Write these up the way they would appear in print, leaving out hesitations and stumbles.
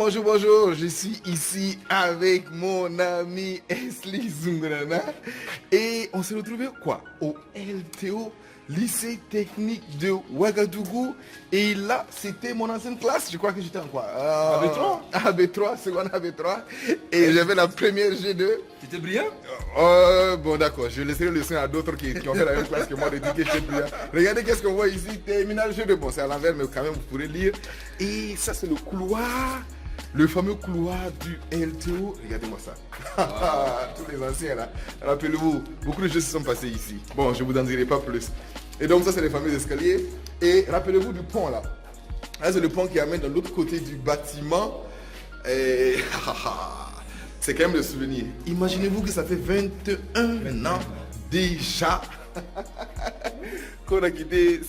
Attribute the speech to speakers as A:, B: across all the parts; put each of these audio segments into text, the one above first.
A: Bonjour, bonjour, je suis ici avec mon ami Esli Zungrana et on s'est retrouvé quoi? Au LTO, lycée technique de Ouagadougou, et là c'était mon ancienne classe, je crois que j'étais en quoi? AB3, seconde AB3, et j'avais la première G2.
B: T'étais brillant?
A: Bon d'accord, je laisserai le soin à d'autres qui ont fait la même classe que moi de dire que j'étais brillant. Regardez qu'est-ce qu'on voit ici, terminal G2, bon c'est à l'envers mais quand même vous pourrez lire. Et ça c'est le couloir. Le fameux couloir du LTO, regardez-moi ça. Tous les anciens là, rappelez-vous, beaucoup de choses se sont passées ici. Bon, je ne vous en dirai pas plus. Et donc ça c'est les fameux escaliers. Et rappelez-vous du pont là. Là c'est le pont qui amène de l'autre côté du bâtiment. Et c'est quand même le souvenir. Imaginez-vous que ça fait 21 ans déjà qu'on a quitté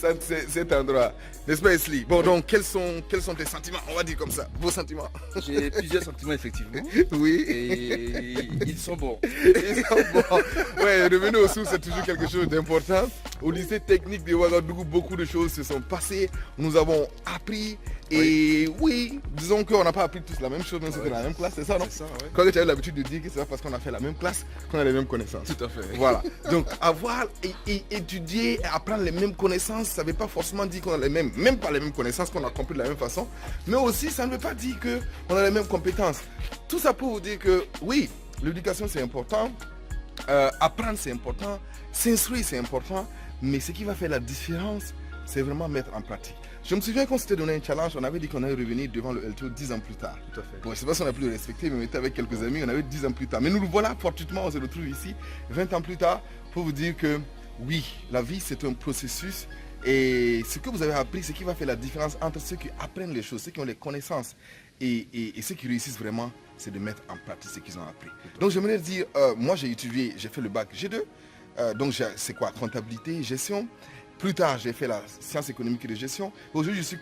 A: cet endroit. N'est-ce pas, Esli? Bon, donc, quels sont tes sentiments? On va dire comme ça, vos sentiments.
B: J'ai plusieurs sentiments, effectivement.
A: Oui.
B: Et ils sont bons.
A: Ils sont bons. Ouais, revenir aux sources, c'est toujours quelque chose d'important. Au lycée technique de Ouagadougou, beaucoup de choses se sont passées. Nous avons appris. Et oui, disons qu'on n'a pas appris tous la même chose, même si c'était dans la même classe, c'est ça, non?
B: C'est ça, ouais.
A: Quand tu as l'habitude de dire que c'est pas parce qu'on a fait la même classe qu'on a les mêmes connaissances.
B: Tout à fait.
A: Voilà. Donc, avoir et étudier, et apprendre les mêmes connaissances, ça ne veut pas forcément dire qu'on a les mêmes, même pas les mêmes connaissances, qu'on a compris de la même façon. Mais aussi, ça ne veut pas dire qu'on a les mêmes compétences. Tout ça pour vous dire que oui, l'éducation c'est important, apprendre c'est important, s'instruire c'est important, mais ce qui va faire la différence, c'est vraiment mettre en pratique. Je me souviens qu'on s'était donné un challenge, on avait dit qu'on allait revenir devant le LTO 10 ans plus tard.
B: Tout à fait.
A: Bon, je ne sais pas si on a pu le respecter, mais on était avec quelques amis, on avait 10 ans plus tard. Mais nous le voilà, fortuitement, on se retrouve ici, 20 ans plus tard, pour vous dire que oui, la vie c'est un processus. Et ce que vous avez appris, c'est qui va faire la différence entre ceux qui apprennent les choses, ceux qui ont les connaissances, et ceux qui réussissent vraiment, c'est de mettre en pratique ce qu'ils ont appris. Donc j'aimerais dire, moi j'ai étudié, j'ai fait le bac G2, donc c'est quoi? Comptabilité, gestion. Plus tard, j'ai fait la science économique et de gestion. Aujourd'hui, je suis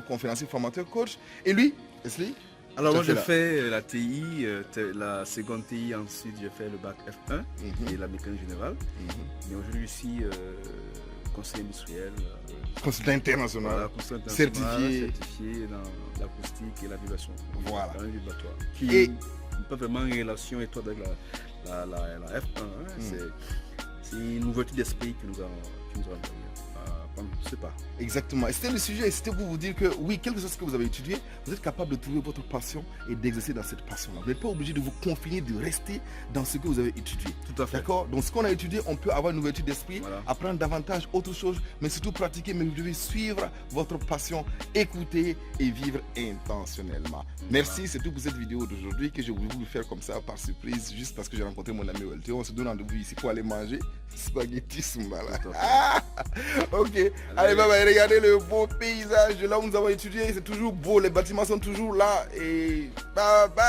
A: conférencier, formateur, coach. Et lui, Esli?
B: Alors moi, j'ai fait la TI, la seconde TI, ensuite j'ai fait le bac F1 et la mécanique générale. Mais aujourd'hui, je suis conseiller industriel.
A: Consultant international.
B: Voilà, consultant
A: certifié
B: dans l'acoustique et la vibration.
A: Voilà.
B: Dans un vibratoire. Qui n'est pas vraiment en relation étroite avec la F1. Hein. C'est une ouverture d'esprit que nous avons je ne sais pas.
A: Exactement. Et c'était le sujet, c'était pour vous dire que oui, quel que soit ce que vous avez étudié, vous êtes capable de trouver votre passion et d'exercer dans cette passion-là. Vous n'êtes pas obligé de vous confiner, de rester dans ce que vous avez étudié.
B: Tout à fait.
A: D'accord? Donc ce qu'on a étudié, on peut avoir une ouverture d'esprit, apprendre davantage autre chose, mais surtout pratiquer, mais vous devez suivre votre passion, écouter et vivre intentionnellement. Merci, c'est tout pour cette vidéo d'aujourd'hui que je voulais vous faire comme ça par surprise, juste parce que j'ai rencontré mon ami OLT. On se donne rendez-vous ici pour aller manger spaghetti Sumbala. Ok, allez, bye bye, regardez le beau paysage de là où nous avons étudié, c'est toujours beau, les bâtiments sont toujours là et bye bye.